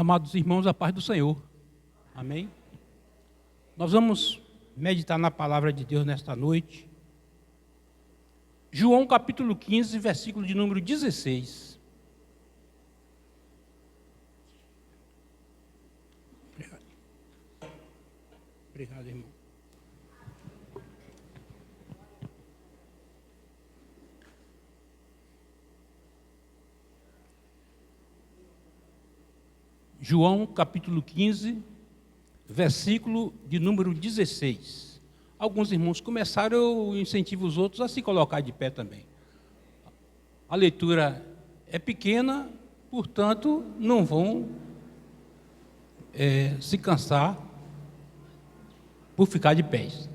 Amados irmãos, a paz do Senhor. Amém? Nós vamos meditar na palavra de Deus nesta noite. João capítulo 15, versículo de número 16. Obrigado, irmão. João capítulo 15, versículo de número 16. Alguns irmãos começaram, eu incentivo os outros a se colocar de pé também. A leitura é pequena, portanto, não vão se cansar por ficar de pés.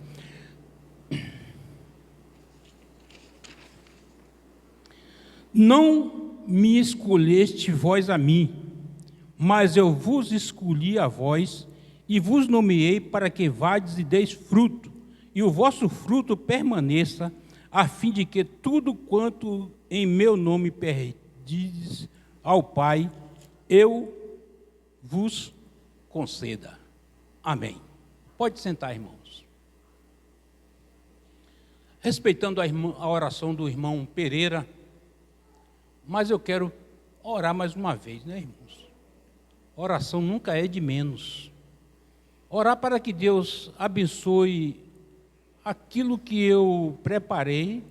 Não me escolheste vós a mim, mas eu vos escolhi a vós e vos nomeei para que vades e deis fruto, e o vosso fruto permaneça, a fim de que tudo quanto em meu nome pedis ao Pai, eu vos conceda. Amém. Pode sentar, irmãos. Respeitando a oração do irmão Pereira, mas eu quero orar mais uma vez, né, irmãos? Oração nunca é de menos. Orar para que Deus abençoe aquilo que eu preparei,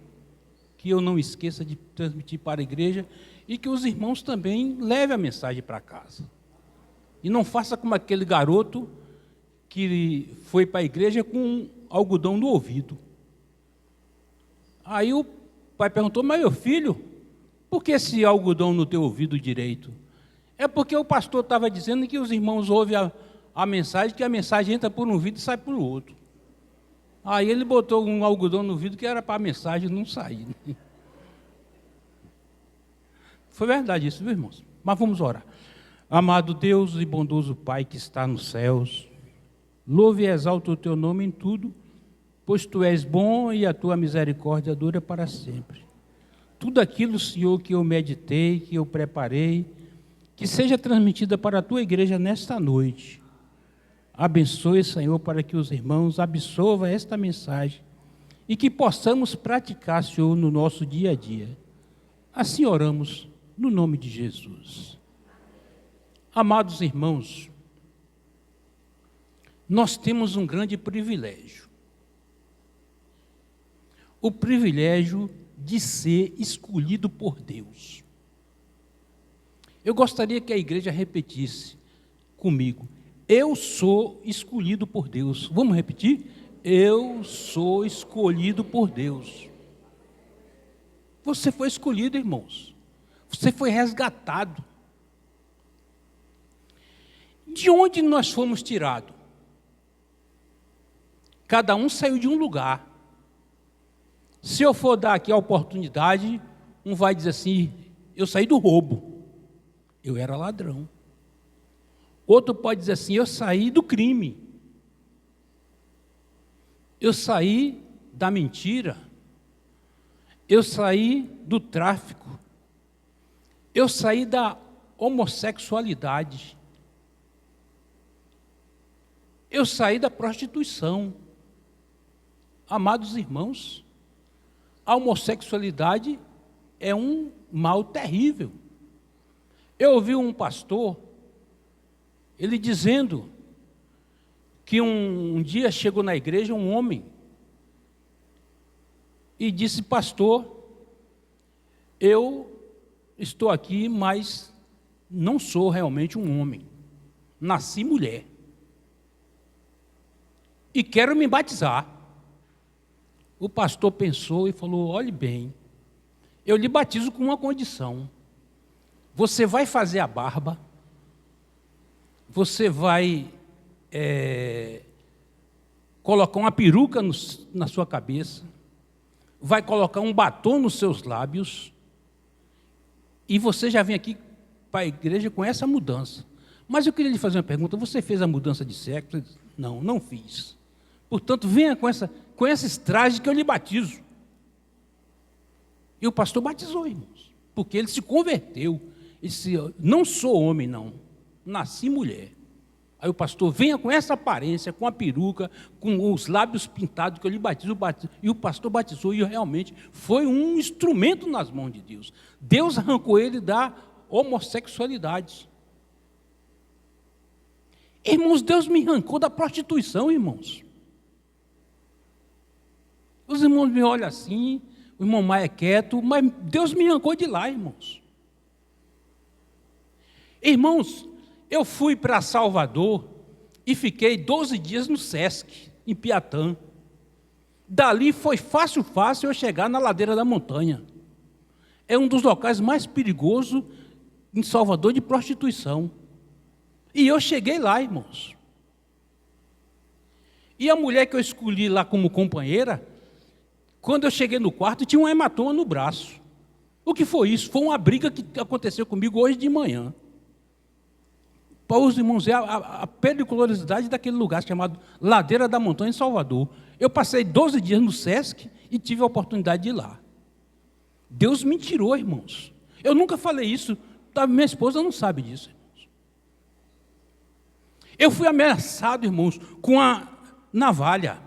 que eu não esqueça de transmitir para a igreja e que os irmãos também levem a mensagem para casa. E não faça como aquele garoto que foi para a igreja com algodão no ouvido. Aí o pai perguntou: mas meu filho, por que esse algodão no teu ouvido direito? É porque o pastor estava dizendo que os irmãos ouvem a mensagem, que a mensagem entra por um ouvido e sai por outro. Aí ele botou um algodão no ouvido que era para a mensagem não sair. Foi verdade isso, viu, irmãos? Mas vamos orar. Amado Deus e bondoso Pai que está nos céus, louve e exalta o teu nome em tudo, pois tu és bom e a tua misericórdia dura para sempre. Tudo aquilo, Senhor, que eu meditei, que eu preparei, que seja transmitida para a tua igreja nesta noite. Abençoe, Senhor, para que os irmãos absorvam esta mensagem e que possamos praticar, Senhor, no nosso dia a dia. Assim oramos, no nome de Jesus. Amados irmãos, nós temos um grande privilégio. O privilégio de ser escolhido por Deus. Eu gostaria que a igreja repetisse comigo: eu sou escolhido por Deus. Vamos repetir? Eu sou escolhido por Deus. Você foi escolhido, irmãos. Você foi resgatado. De onde nós fomos tirados? Cada um saiu de um lugar. Se eu for dar aqui a oportunidade, um vai dizer assim: eu saí do roubo. Eu era ladrão. Outro pode dizer assim: eu saí do crime. Eu saí da mentira. Eu saí do tráfico. Eu saí da homossexualidade. Eu saí da prostituição. Amados irmãos, a homossexualidade é um mal terrível. Eu ouvi um pastor, ele dizendo que um dia chegou na igreja um homem e disse: pastor, eu estou aqui, mas não sou realmente um homem, nasci mulher e quero me batizar. O pastor pensou e falou: olhe bem, eu lhe batizo com uma condição. Você vai fazer a barba, você vai colocar uma peruca na sua cabeça, vai colocar um batom nos seus lábios, e você já vem aqui para a igreja com essa mudança. Mas eu queria lhe fazer uma pergunta: você fez a mudança de sexo? Não, não fiz. Portanto, venha com esses trajes que eu lhe batizo. E o pastor batizou, irmãos, porque ele se converteu. Ele disse: não sou homem, não. nasci mulher. Aí o pastor, venha com essa aparência, com a peruca, com os lábios pintados, que eu lhe batizo. E o pastor batizou, e realmente foi um instrumento nas mãos de Deus. Deus arrancou ele da homossexualidade. Irmãos, Deus me arrancou da prostituição, irmãos. Os irmãos me olham assim, o irmão Maia é quieto, mas Deus me arrancou de lá, irmãos. Irmãos, eu fui para Salvador e fiquei 12 dias no Sesc, em Piatã. Dali foi fácil eu chegar na ladeira da montanha. É um dos locais mais perigosos em Salvador de prostituição. E eu cheguei lá, irmãos. E a mulher que eu escolhi lá como companheira, quando eu cheguei no quarto, tinha um hematoma no braço. O que foi isso? Foi uma briga que aconteceu comigo hoje de manhã. Para os irmãos, a periculosidade daquele lugar chamado Ladeira da Montanha, em Salvador. Eu passei 12 dias no Sesc e tive a oportunidade de ir lá. Deus me tirou, irmãos. Eu nunca falei isso, minha esposa não sabe disso, irmãos. Eu fui ameaçado, irmãos, com a navalha,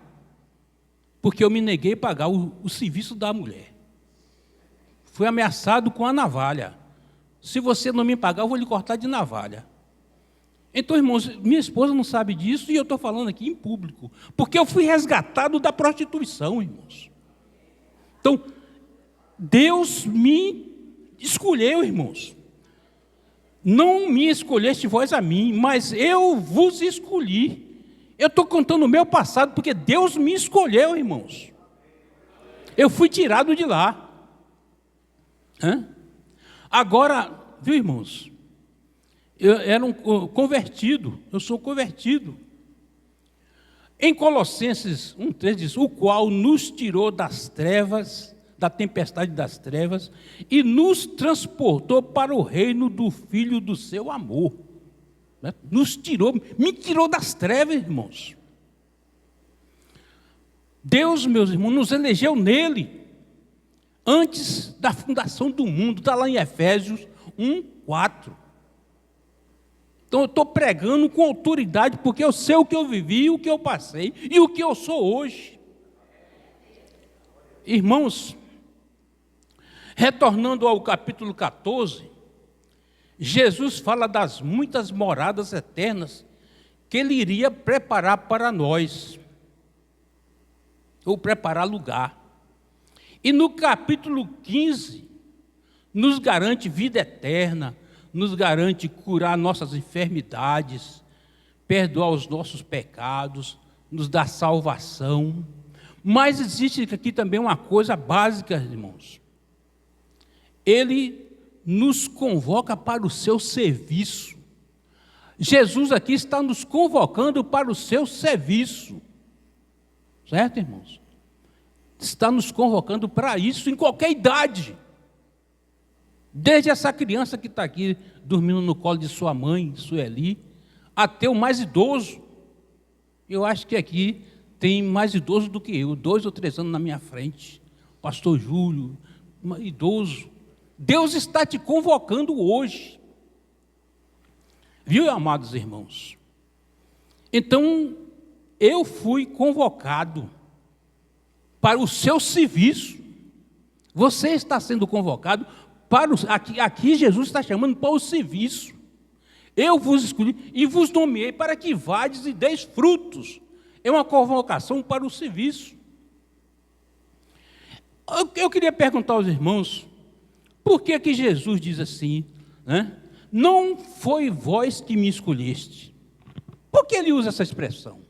porque eu me neguei a pagar o serviço da mulher. Fui ameaçado com a navalha. Se você não me pagar, eu vou lhe cortar de navalha. Então, irmãos, minha esposa não sabe disso e eu estou falando aqui em público, porque eu fui resgatado da prostituição, irmãos. Então, Deus me escolheu, irmãos. Não me escolheste vós a mim, mas eu vos escolhi. Eu estou contando o meu passado, porque Deus me escolheu, irmãos. Eu fui tirado de lá. Agora, viu, irmãos? Eu era um convertido, eu sou convertido. Em Colossenses 1,3 diz, o qual nos tirou das trevas, da tempestade das trevas, e nos transportou para o reino do Filho do seu amor. Nos tirou, me tirou das trevas, irmãos. Deus, meus irmãos, nos elegeu nele, antes da fundação do mundo, está lá em Efésios 1:4. Então eu estou pregando com autoridade, porque eu sei o que eu vivi, o que eu passei e o que eu sou hoje. Irmãos, retornando ao capítulo 14, Jesus fala das muitas moradas eternas que Ele iria preparar para nós, ou preparar lugar. E no capítulo 15, nos garante vida eterna, nos garante curar nossas enfermidades, perdoar os nossos pecados, nos dar salvação. Mas existe aqui também uma coisa básica, irmãos. Ele nos convoca para o seu serviço. Jesus aqui está nos convocando para o seu serviço. Certo, irmãos? Está nos convocando para isso em qualquer idade. Desde essa criança que está aqui dormindo no colo de sua mãe, Sueli, até o mais idoso. Eu acho que aqui tem mais idoso do que eu, 2 ou 3 anos na minha frente. Pastor Júlio, idoso. Deus está te convocando hoje. Viu, amados irmãos? Então, eu fui convocado para o seu serviço. Você está sendo convocado para aqui Jesus está chamando para o serviço. Eu vos escolhi e vos nomeei para que vades e deis frutos. É uma convocação para o serviço. Eu queria perguntar aos irmãos, por que que Jesus diz assim, né? Não foi vós que me escolheste. Por que ele usa essa expressão?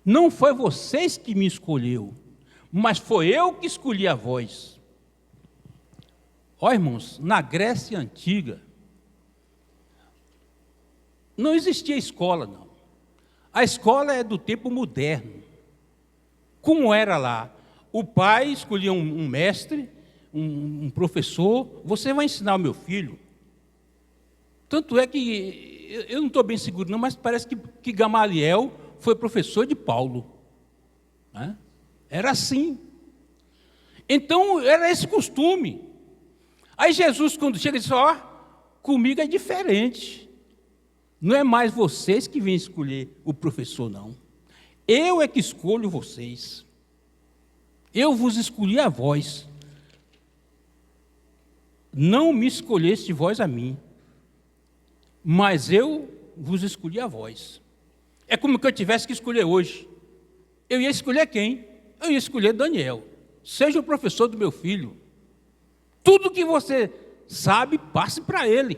Não foi vocês que me escolheu, mas foi eu que escolhi a vós. Ó, irmãos, na Grécia Antiga, não existia escola, não. A escola é do tempo moderno. Como era lá? O pai escolhia um mestre, um professor, você vai ensinar o meu filho. Tanto é que, eu não estou bem seguro não, mas parece que Gamaliel foi professor de Paulo. Né? Era assim. Então, era esse costume. Aí Jesus, quando chega, diz, ó, comigo é diferente. Não é mais vocês que vêm escolher o professor, não. Eu é que escolho vocês. Eu vos escolhi a vós. Não me escolheste vós a mim, mas eu vos escolhi a vós. É como que eu tivesse que escolher hoje. Eu ia escolher quem? Eu ia escolher Daniel. Seja o professor do meu filho. Tudo que você sabe, passe para ele.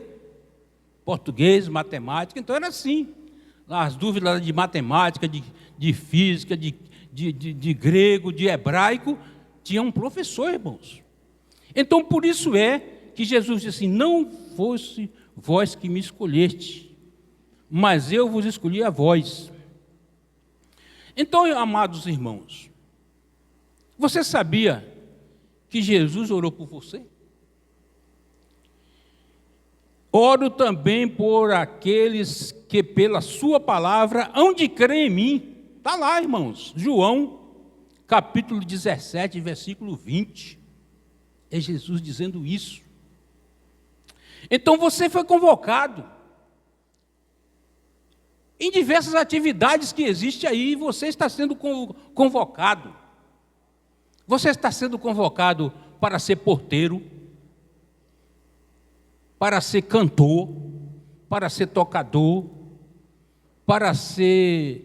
Português, matemática, então era assim. As dúvidas de matemática, de física, de grego, de hebraico, tinha um professor, irmãos. Então, por isso é que Jesus disse assim, não fosse vós que me escolheste, mas eu vos escolhi a vós. Então, amados irmãos, você sabia que Jesus orou por você? Oro também por aqueles que pela sua palavra hão de crer em mim. Está lá, irmãos, João, capítulo 17, versículo 20. É Jesus dizendo isso. Então você foi convocado em diversas atividades que existem aí, você está sendo convocado. Você está sendo convocado para ser porteiro, para ser cantor, para ser tocador, para ser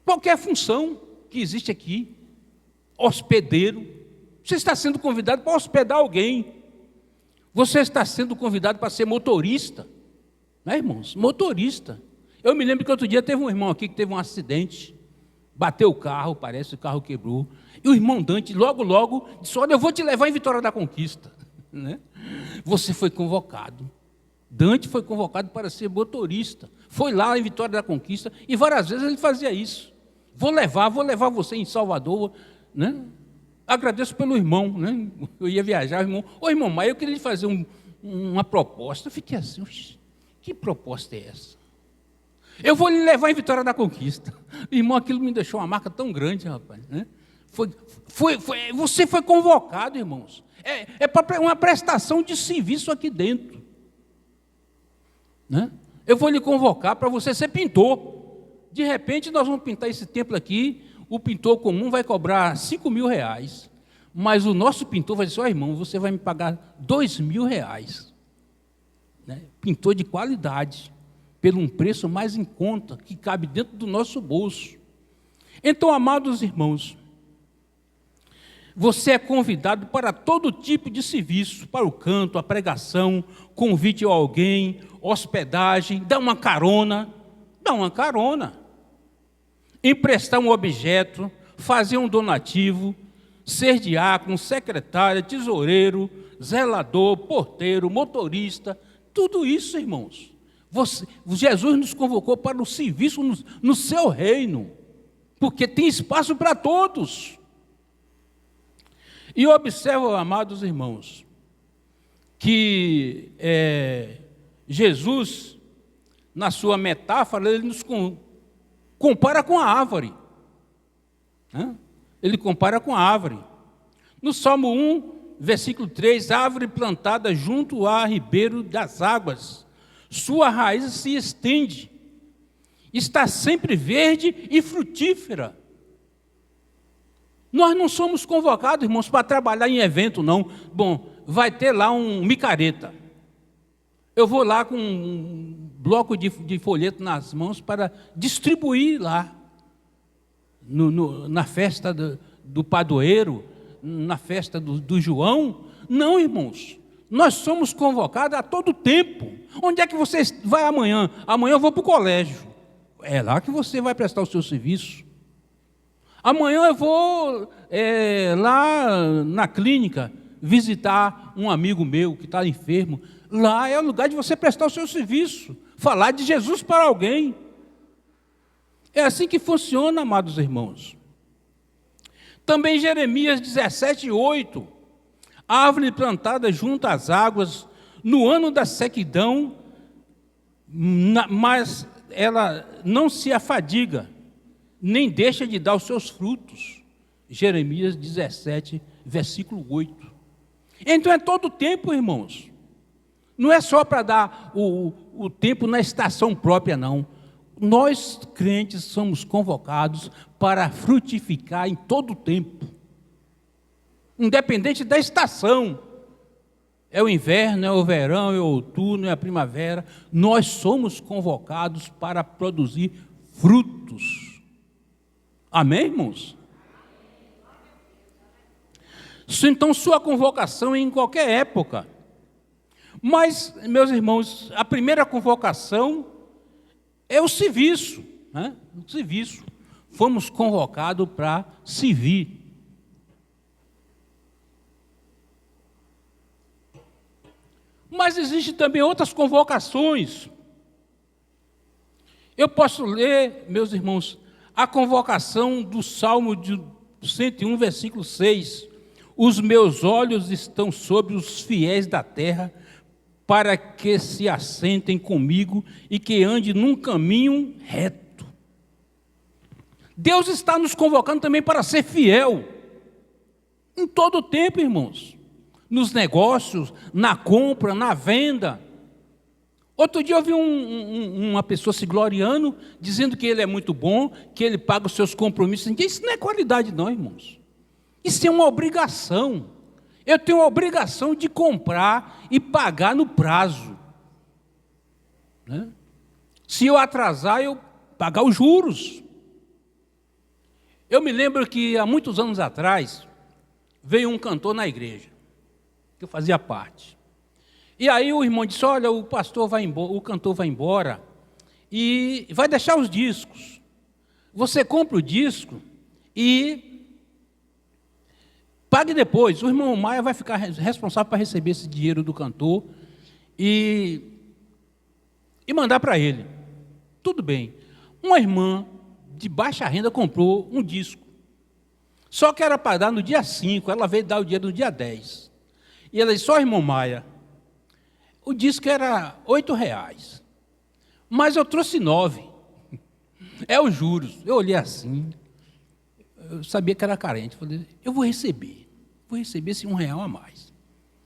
qualquer função que existe aqui, hospedeiro. Você está sendo convidado para hospedar alguém. Você está sendo convidado para ser motorista. Não é, irmãos? Motorista. Eu me lembro que outro dia teve um irmão aqui que teve um acidente, bateu o carro, parece que o carro quebrou. E o irmão Dante, logo, disse, olha, eu vou te levar em Vitória da Conquista. Né? Você foi convocado. Dante foi convocado para ser motorista. Foi lá em Vitória da Conquista e várias vezes ele fazia isso. Vou levar você em Salvador. Né? Agradeço pelo irmão. Né? Eu ia viajar, o irmão. Ô irmão, mas eu queria lhe fazer uma proposta. Eu fiquei assim, que proposta é essa? Eu vou lhe levar em Vitória da Conquista. Irmão, aquilo me deixou uma marca tão grande, rapaz. Né? Você foi convocado, irmãos. É para uma prestação de serviço aqui dentro. Né? Eu vou lhe convocar para você ser pintor. De repente, nós vamos pintar esse templo aqui. O pintor comum vai cobrar R$5.000. Mas o nosso pintor vai dizer, irmão, você vai me pagar R$2.000. Né? Pintor de qualidade, pelo um preço mais em conta, que cabe dentro do nosso bolso. Então, amados irmãos, você é convidado para todo tipo de serviço, para o canto, a pregação, convite a alguém, hospedagem, dar uma carona, emprestar um objeto, fazer um donativo, ser diácono, secretária, tesoureiro, zelador, porteiro, motorista, tudo isso, irmãos. Jesus nos convocou para o serviço no seu reino, porque tem espaço para todos. E observa, amados irmãos, que Jesus, na sua metáfora, ele nos compara com a árvore. Né? Ele compara com a árvore. No Salmo 1, versículo 3, árvore plantada junto a ribeiro das águas, sua raiz se estende, está sempre verde e frutífera. Nós não somos convocados, irmãos, para trabalhar em evento, não. Bom, vai ter lá um micareta. Eu vou lá com um bloco de folheto nas mãos para distribuir lá, na festa do padroeiro, na festa do João. Não, irmãos, nós somos convocados a todo tempo. Onde é que você vai amanhã? Amanhã eu vou para o colégio. É lá que você vai prestar o seu serviço. Amanhã eu vou lá na clínica visitar um amigo meu que está enfermo. Lá é o lugar de você prestar o seu serviço, falar de Jesus para alguém. É assim que funciona, amados irmãos. Também Jeremias 17:8, árvore plantada junto às águas, no ano da sequidão, mas ela não se afadiga, nem deixa de dar os seus frutos. Jeremias 17, versículo 8. Então é todo tempo, irmãos. Não é só para dar o tempo na estação própria, não. Nós, crentes, somos convocados para frutificar em todo o tempo, independente da estação. É o inverno, é o verão, é o outono, é a primavera. Nós somos convocados para produzir frutos. Amém, irmãos? Então, sua convocação é em qualquer época. Mas, meus irmãos, a primeira convocação é o serviço, né? O serviço. Fomos convocados para servir. Mas existem também outras convocações. Eu posso ler, meus irmãos, a convocação do Salmo de 101, versículo 6. Os meus olhos estão sobre os fiéis da terra, para que se assentem comigo e que ande num caminho reto. Deus está nos convocando também para ser fiel, em todo o tempo, irmãos. Nos negócios, na compra, na venda. Outro dia eu vi uma pessoa se gloriando, dizendo que ele é muito bom, que ele paga os seus compromissos. Isso não é qualidade não, irmãos. Isso é uma obrigação. Eu tenho a obrigação de comprar e pagar no prazo, né? Se eu atrasar, eu pagar os juros. Eu me lembro que há muitos anos atrás, veio um cantor na igreja, que eu fazia parte. E aí o irmão disse, olha, o pastor vai embora, o cantor vai embora e vai deixar os discos. Você compra o disco e pague depois. O irmão Maia vai ficar responsável para receber esse dinheiro do cantor e mandar para ele. Tudo bem. Uma irmã de baixa renda comprou um disco. Só que era para dar no dia 5, ela veio dar o dinheiro no dia 10. E ela disse, irmão Maia, o disco era R$8, mas eu trouxe 9. É os juros. Eu olhei assim, eu sabia que era carente. Falei, eu vou receber esse R$1 a mais.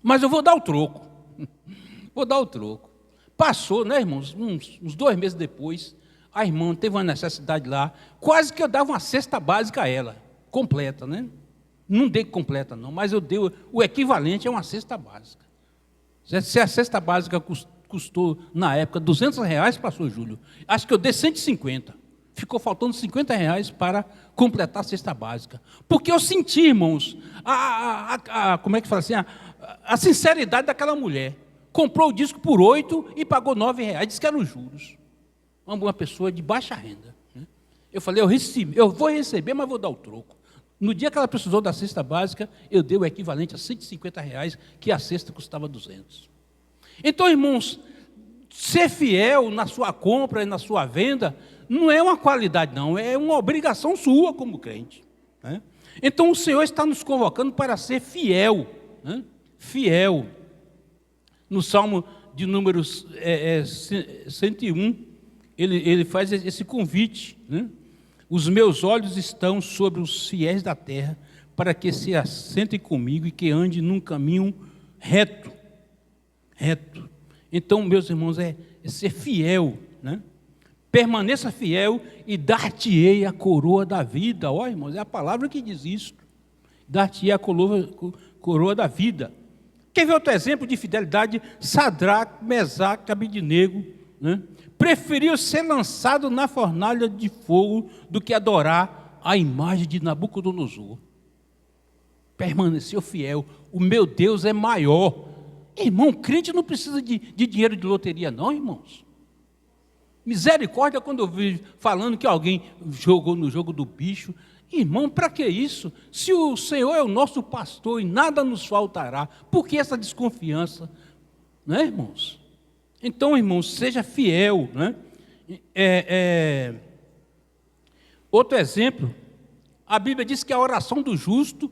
Mas eu vou dar o troco. Vou dar o troco. Passou, né, irmãos, uns 2 meses depois, a irmã teve uma necessidade lá, quase que eu dava uma cesta básica a ela, completa, né? Não dei completa não, mas eu dei o equivalente a uma cesta básica. Se a cesta básica custou, na época, R$200, pastor Júlio, acho que eu dei 150. Ficou faltando R$50 para completar a cesta básica. Porque eu senti, irmãos, como é que fala assim, a sinceridade daquela mulher. Comprou o disco por 8 e pagou R$9, disse que eram os juros. Uma pessoa de baixa renda, né? Eu falei, eu vou receber, mas vou dar o troco. No dia que ela precisou da cesta básica, eu dei o equivalente a R$150, que a cesta custava 200. Então, irmãos, ser fiel na sua compra e na sua venda não é uma qualidade, não, é uma obrigação sua como crente, né? Então, o Senhor está nos convocando para ser fiel, né? Fiel. No Salmo de números 101, ele faz esse convite, né? Os meus olhos estão sobre os fiéis da terra, para que se assentem comigo e que ande num caminho reto. Reto. Então, meus irmãos, é ser fiel, né? Permaneça fiel e dar-te-ei a coroa da vida. Ó, irmãos, é a palavra que diz isso. Dar-te-ei a coroa da vida. Quer ver outro exemplo de fidelidade? Sadraque, Mesaque e Abednego, né? Preferiu ser lançado na fornalha de fogo do que adorar a imagem de Nabucodonosor. Permaneceu fiel. O meu Deus é maior. Irmão, crente não precisa de dinheiro de loteria não, irmãos. Misericórdia quando eu vi falando que alguém jogou no jogo do bicho. Irmão, para que isso? Se o Senhor é o nosso pastor e nada nos faltará, por que essa desconfiança? Não é, irmãos? Então, irmãos, seja fiel, né? Outro exemplo, a Bíblia diz que a oração do justo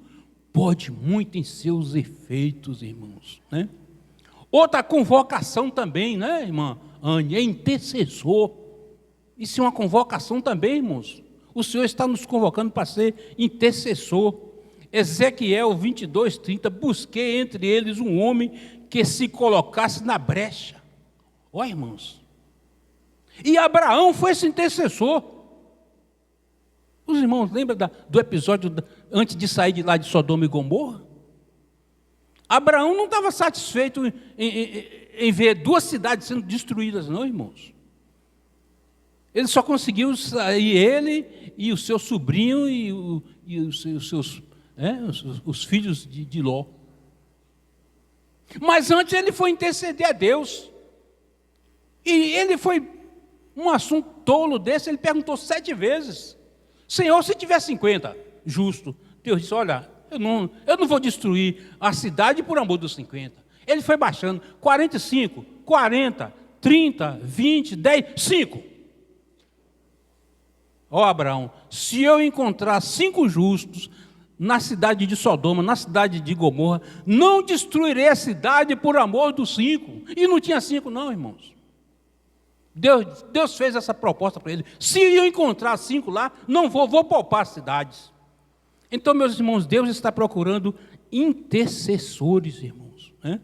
pode muito em seus efeitos, irmãos, né? Outra convocação também, né, irmã Anne, é intercessor. Isso é uma convocação também, irmãos. O Senhor está nos convocando para ser intercessor. Ezequiel 22:30, busquei entre eles um homem que se colocasse na brecha. Ó, irmãos. E Abraão foi esse intercessor. Os irmãos lembram do episódio antes de sair de lá de Sodoma e Gomorra? Abraão não estava satisfeito em ver duas cidades sendo destruídas, não, irmãos. Ele só conseguiu sair, ele e o seu sobrinho e os filhos de Ló. Mas antes ele foi interceder a Deus. E ele foi, um assunto tolo desse, ele perguntou 7 vezes. Senhor, se tiver 50, justo. Deus disse, olha, eu não vou destruir a cidade por amor dos 50. Ele foi baixando, 45, 40, 30, 20, 10, 5. Ó Abraão, se eu encontrar 5 justos na cidade de Sodoma, na cidade de Gomorra, não destruirei a cidade por amor dos 5. E não tinha 5 não, irmãos. Deus fez essa proposta para ele. Se eu encontrar 5 lá, não vou poupar as cidades. Então, meus irmãos, Deus está procurando intercessores, irmãos. Né?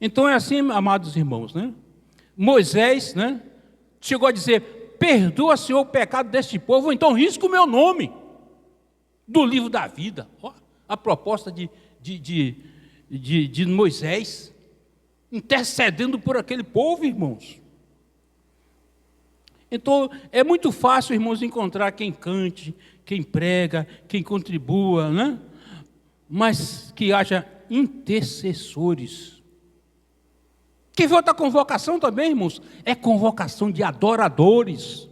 Então é assim, amados irmãos, né? Moisés, né, chegou a dizer, perdoa, Senhor, o pecado deste povo, ou então risca o meu nome do livro da vida. Ó, a proposta de Moisés, intercedendo por aquele povo, irmãos. Então, é muito fácil, irmãos, encontrar quem cante, quem prega, quem contribua, né? Mas que haja intercessores. Que outra convocação também, irmãos, é convocação de adoradores.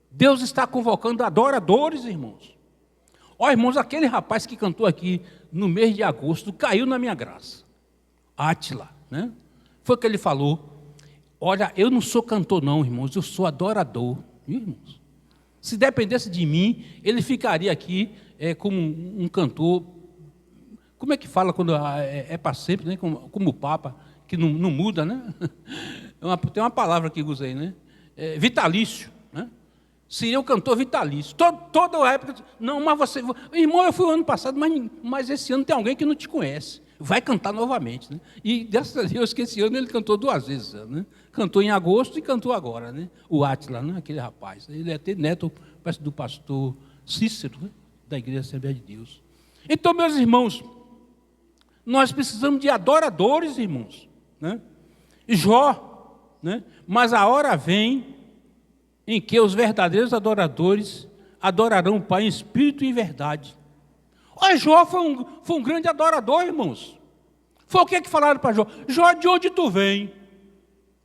Deus está convocando adoradores, irmãos. Ó, irmãos, aquele rapaz que cantou aqui no mês de agosto caiu na minha graça. Átila, né? Foi o que ele falou. Olha, eu não sou cantor não, irmãos, eu sou adorador. Irmãos, se dependesse de mim, ele ficaria aqui como um cantor. Como é que fala quando é para sempre, né? Como o Papa, que não muda, né? Tem uma palavra que usa aí, né? Vitalício, né? Seria o cantor vitalício. Toda a época, não, mas você... Irmão, eu fui o ano passado, mas esse ano tem alguém que não te conhece. Vai cantar novamente, né? E graças a Deus que esse ano ele cantou 2 vezes, né? Cantou em agosto e cantou agora, né? O Átila, né? Aquele rapaz. Ele é até neto do pastor Cícero, né? Da Igreja Assembleia de Deus. Então, meus irmãos, nós precisamos de adoradores, irmãos, né? Jó, né? Mas a hora vem em que os verdadeiros adoradores adorarão o Pai em espírito e em verdade. Ó, Jó foi um grande adorador, irmãos. Foi o que falaram para Jó? Jó, de onde tu vem?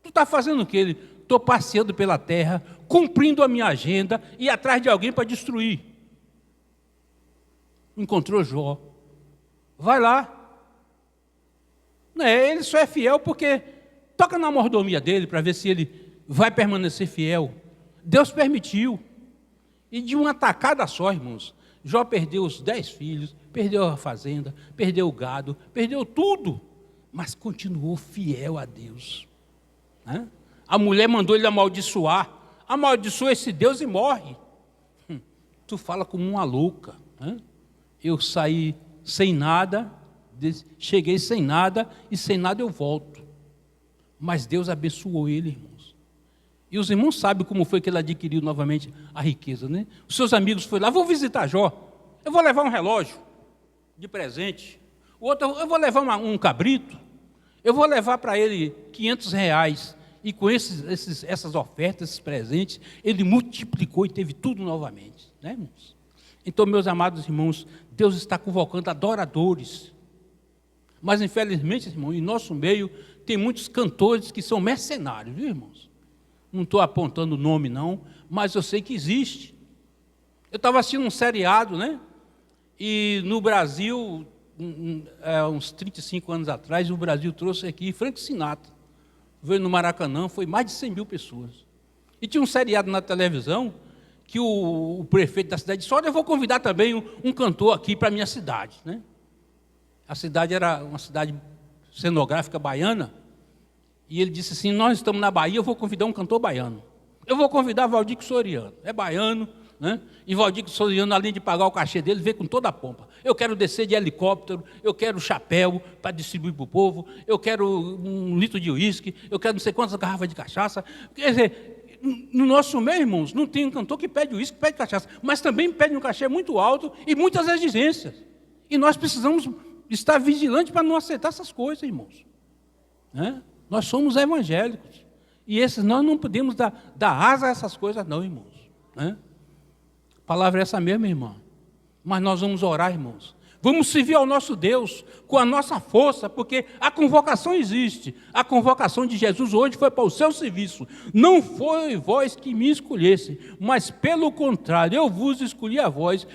Tu está fazendo o quê? Estou passeando pela terra, cumprindo a minha agenda e atrás de alguém para destruir. Encontrou Jó. Vai lá. Ele só é fiel porque toca na mordomia dele para ver se ele vai permanecer fiel. Deus permitiu. E de uma tacada só, irmãos, Jó perdeu os 10 filhos, perdeu a fazenda, perdeu o gado, perdeu tudo, mas continuou fiel a Deus. Né? A mulher mandou ele amaldiçoar, amaldiçoa esse Deus e morre. Tu fala como uma louca. Né? Eu saí sem nada, cheguei sem nada e sem nada eu volto. Mas Deus abençoou ele, irmãos. E os irmãos sabem como foi que ele adquiriu novamente a riqueza, né? Os seus amigos foram lá, vou visitar Jó, eu vou levar um relógio de presente, o outro, eu vou levar um cabrito, eu vou levar para ele R$500, e com essas ofertas, esses presentes, ele multiplicou e teve tudo novamente, né, irmãos? Então, meus amados irmãos, Deus está convocando adoradores, mas infelizmente, irmão, em nosso meio, tem muitos cantores que são mercenários, viu, irmãos? Não estou apontando o nome, não, mas eu sei que existe. Eu estava assistindo um seriado, né? E no Brasil, uns 35 anos atrás, o Brasil trouxe aqui Frank Sinatra. Veio no Maracanã, foi mais de 100 mil pessoas. E tinha um seriado na televisão que o prefeito da cidade disse, olha, eu vou convidar também um cantor aqui para a minha cidade, né? A cidade era uma cidade cenográfica baiana. E ele disse assim, nós estamos na Bahia, eu vou convidar um cantor baiano. Eu vou convidar Valdir Soriano. É baiano, né? E Valdir Soriano, além de pagar o cachê dele, veio com toda a pompa. Eu quero descer de helicóptero, eu quero chapéu para distribuir para o povo, eu quero 1 litro de uísque, eu quero não sei quantas garrafas de cachaça. Quer dizer, no nosso meio, irmãos, não tem um cantor que pede uísque, pede cachaça, mas também pede um cachê muito alto e muitas exigências. E nós precisamos estar vigilantes para não aceitar essas coisas, irmãos. Né? Nós somos evangélicos. E nós não podemos dar asa a essas coisas, não, irmãos. Né? A palavra é essa mesmo, irmão. Mas nós vamos orar, irmãos. Vamos servir ao nosso Deus com a nossa força, porque a convocação existe. A convocação de Jesus hoje foi para o seu serviço. Não foi vós que me escolhesse, mas pelo contrário, eu vos escolhi a vós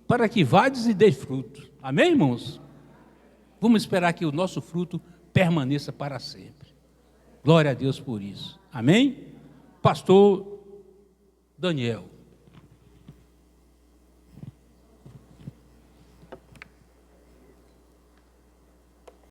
para que vades e deis fruto. Amém, irmãos? Vamos esperar que o nosso fruto permaneça para sempre. Glória a Deus por isso. Amém? Pastor Daniel.